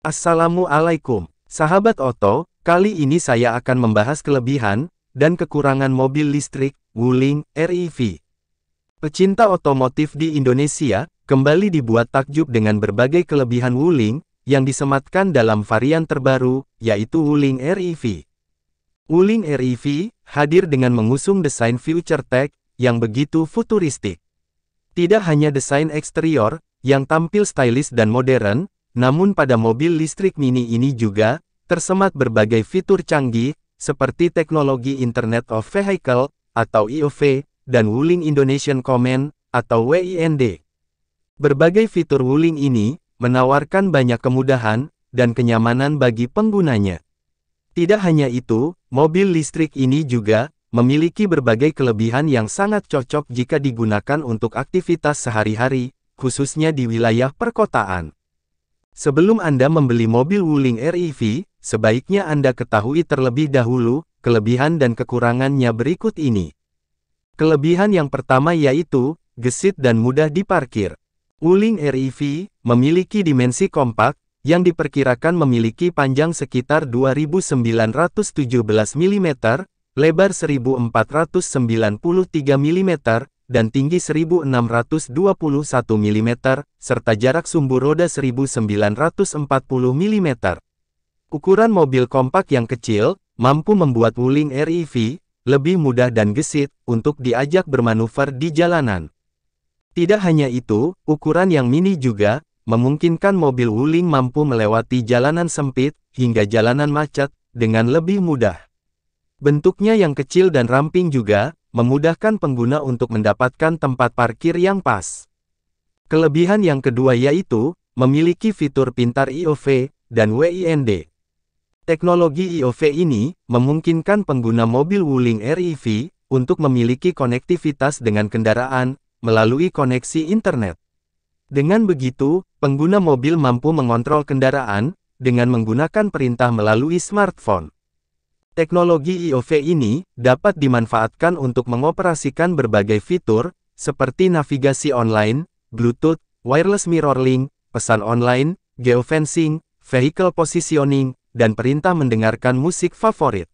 Assalamualaikum, sahabat Oto. Kali ini saya akan membahas kelebihan dan kekurangan mobil listrik Wuling REV. Pecinta otomotif di Indonesia kembali dibuat takjub dengan berbagai kelebihan Wuling yang disematkan dalam varian terbaru, yaitu Wuling REV. Wuling REV hadir dengan mengusung desain future tech yang begitu futuristik. Tidak hanya desain eksterior yang tampil stylish dan modern, namun pada mobil listrik mini ini juga tersemat berbagai fitur canggih, seperti teknologi Internet of Vehicle, atau IoV, dan Wuling Indonesian Command, atau WIND. Berbagai fitur Wuling ini menawarkan banyak kemudahan dan kenyamanan bagi penggunanya. Tidak hanya itu, mobil listrik ini juga memiliki berbagai kelebihan yang sangat cocok jika digunakan untuk aktivitas sehari-hari, khususnya di wilayah perkotaan. Sebelum Anda membeli mobil Wuling REV, sebaiknya Anda ketahui terlebih dahulu kelebihan dan kekurangannya berikut ini. Kelebihan yang pertama yaitu gesit dan mudah diparkir. Wuling REV memiliki dimensi kompak yang diperkirakan memiliki panjang sekitar 2917 mm, lebar 1493 mm, dan tinggi 1621 mm, serta jarak sumbu roda 1940 mm. Ukuran mobil kompak yang kecil mampu membuat Wuling REV lebih mudah dan gesit untuk diajak bermanuver di jalanan. Tidak hanya itu, ukuran yang mini juga memungkinkan mobil Wuling mampu melewati jalanan sempit hingga jalanan macet dengan lebih mudah. Bentuknya yang kecil dan ramping juga memudahkan pengguna untuk mendapatkan tempat parkir yang pas. Kelebihan yang kedua yaitu memiliki fitur pintar IoV dan WIND. Teknologi IoV ini memungkinkan pengguna mobil Wuling REV untuk memiliki konektivitas dengan kendaraan melalui koneksi internet. Dengan begitu, pengguna mobil mampu mengontrol kendaraan dengan menggunakan perintah melalui smartphone. Teknologi IoV ini dapat dimanfaatkan untuk mengoperasikan berbagai fitur, seperti navigasi online, Bluetooth, wireless mirroring, pesan online, geofencing, vehicle positioning, dan perintah mendengarkan musik favorit.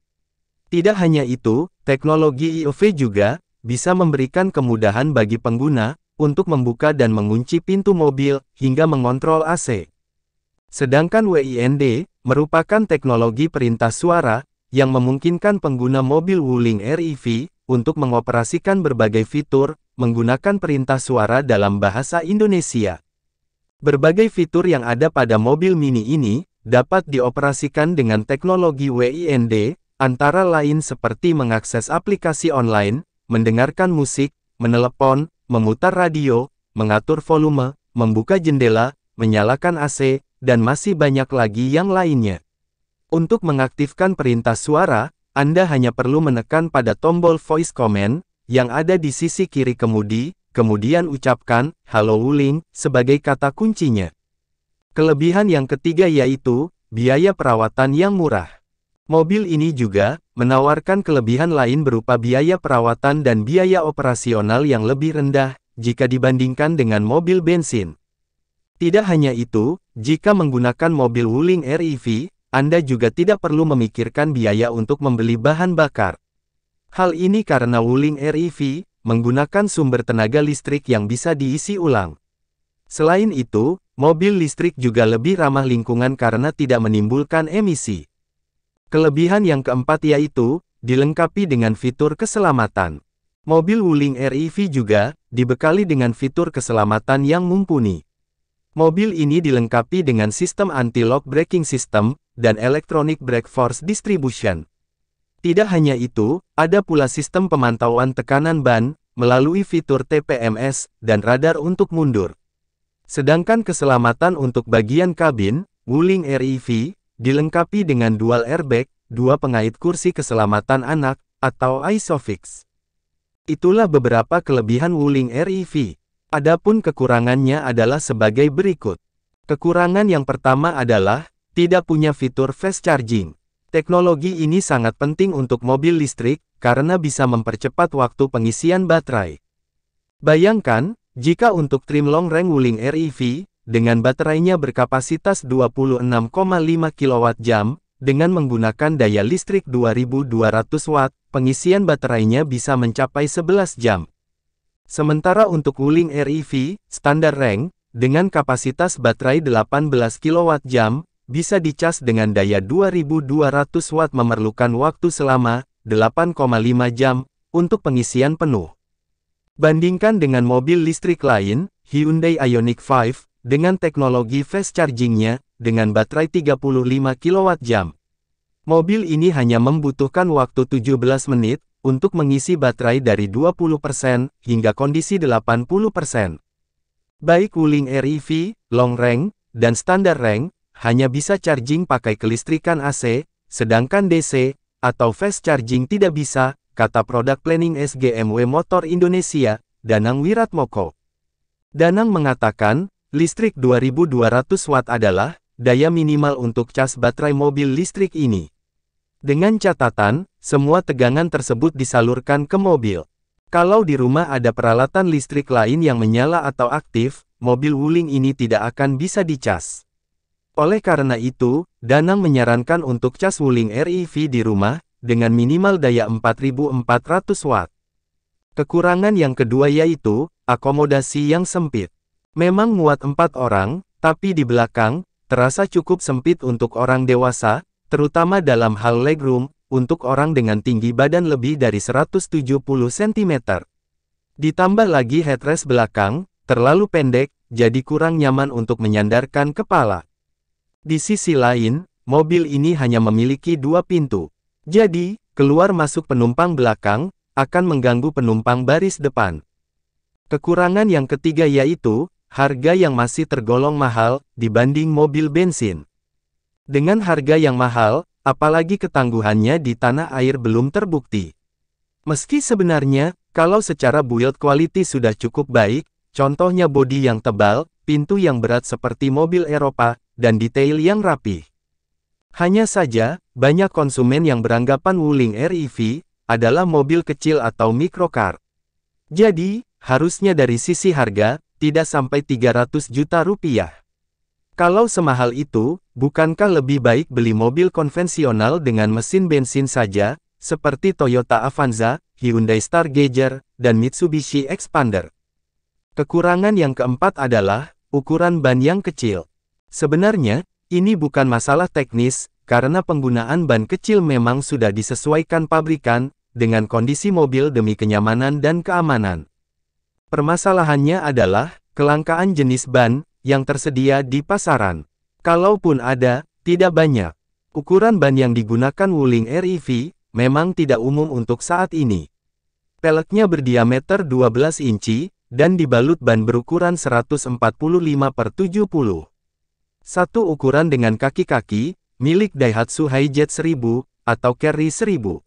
Tidak hanya itu, teknologi IoV juga bisa memberikan kemudahan bagi pengguna untuk membuka dan mengunci pintu mobil hingga mengontrol AC. Sedangkan WIND merupakan teknologi perintah suara yang memungkinkan pengguna mobil Wuling REV untuk mengoperasikan berbagai fitur menggunakan perintah suara dalam bahasa Indonesia. Berbagai fitur yang ada pada mobil mini ini dapat dioperasikan dengan teknologi WIND, antara lain seperti mengakses aplikasi online, mendengarkan musik, menelepon, memutar radio, mengatur volume, membuka jendela, menyalakan AC, dan masih banyak lagi yang lainnya. Untuk mengaktifkan perintah suara, Anda hanya perlu menekan pada tombol voice command yang ada di sisi kiri kemudi, kemudian ucapkan "Halo Wuling" sebagai kata kuncinya. Kelebihan yang ketiga yaitu biaya perawatan yang murah. Mobil ini juga menawarkan kelebihan lain berupa biaya perawatan dan biaya operasional yang lebih rendah jika dibandingkan dengan mobil bensin. Tidak hanya itu, jika menggunakan mobil Wuling REV, Anda juga tidak perlu memikirkan biaya untuk membeli bahan bakar. Hal ini karena Wuling REV menggunakan sumber tenaga listrik yang bisa diisi ulang. Selain itu, mobil listrik juga lebih ramah lingkungan karena tidak menimbulkan emisi. Kelebihan yang keempat yaitu dilengkapi dengan fitur keselamatan. Mobil Wuling REV juga dibekali dengan fitur keselamatan yang mumpuni. Mobil ini dilengkapi dengan sistem anti-lock braking system dan electronic brake force distribution. Tidak hanya itu, ada pula sistem pemantauan tekanan ban melalui fitur TPMS dan radar untuk mundur. Sedangkan keselamatan untuk bagian kabin, Wuling REV dilengkapi dengan dual airbag, 2 pengait kursi keselamatan anak, atau ISOFIX. Itulah beberapa kelebihan Wuling REV. Adapun kekurangannya adalah sebagai berikut. Kekurangan yang pertama adalah tidak punya fitur fast charging. Teknologi ini sangat penting untuk mobil listrik karena bisa mempercepat waktu pengisian baterai. Bayangkan, jika untuk trim long range Wuling REV, dengan baterainya berkapasitas 26,5 kWh, dengan menggunakan daya listrik 2200 Watt, pengisian baterainya bisa mencapai 11 jam. Sementara untuk Wuling REV, standar rank, dengan kapasitas baterai 18 kWh, bisa dicas dengan daya 2200 Watt memerlukan waktu selama 8,5 jam untuk pengisian penuh. Bandingkan dengan mobil listrik lain, Hyundai Ioniq 5, dengan teknologi fast charging-nya, dengan baterai 35 kWh. Mobil ini hanya membutuhkan waktu 17 menit, untuk mengisi baterai dari 20% hingga kondisi 80%. Baik Wuling REV, long range, dan standar range, hanya bisa charging pakai kelistrikan AC, sedangkan DC, atau fast charging tidak bisa, kata Product Planning SGMW Motor Indonesia, Danang Wiratmoko. Danang mengatakan, listrik 2200 Watt adalah daya minimal untuk cas baterai mobil listrik ini. Dengan catatan, semua tegangan tersebut disalurkan ke mobil. Kalau di rumah ada peralatan listrik lain yang menyala atau aktif, mobil Wuling ini tidak akan bisa dicas. Oleh karena itu, Danang menyarankan untuk cas Wuling REV di rumah, dengan minimal daya 4400 Watt. Kekurangan yang kedua yaitu, akomodasi yang sempit. Memang muat 4 orang, tapi di belakang, terasa cukup sempit untuk orang dewasa, terutama dalam hal legroom, untuk orang dengan tinggi badan lebih dari 170 cm. Ditambah lagi headrest belakang, terlalu pendek, jadi kurang nyaman untuk menyandarkan kepala. Di sisi lain, mobil ini hanya memiliki 2 pintu. Jadi, keluar masuk penumpang belakang, akan mengganggu penumpang baris depan. Kekurangan yang ketiga yaitu, harga yang masih tergolong mahal, dibanding mobil bensin. Dengan harga yang mahal, apalagi ketangguhannya di tanah air belum terbukti. Meski sebenarnya, kalau secara build quality sudah cukup baik, contohnya bodi yang tebal, pintu yang berat seperti mobil Eropa, dan detail yang rapi. Hanya saja, banyak konsumen yang beranggapan Wuling REV adalah mobil kecil atau microcar. Jadi, harusnya dari sisi harga, tidak sampai 300 juta rupiah. Kalau semahal itu, bukankah lebih baik beli mobil konvensional dengan mesin bensin saja, seperti Toyota Avanza, Hyundai Stargazer, dan Mitsubishi Expander? Kekurangan yang keempat adalah, ukuran ban yang kecil. Sebenarnya, ini bukan masalah teknis, karena penggunaan ban kecil memang sudah disesuaikan pabrikan, dengan kondisi mobil demi kenyamanan dan keamanan. Permasalahannya adalah, kelangkaan jenis ban, yang tersedia di pasaran. Kalaupun ada, tidak banyak. Ukuran ban yang digunakan Wuling REV, memang tidak umum untuk saat ini. Peleknya berdiameter 12 inci, dan dibalut ban berukuran 145/70. Satu ukuran dengan kaki-kaki, milik Daihatsu Hijet 1000, atau Carry 1000.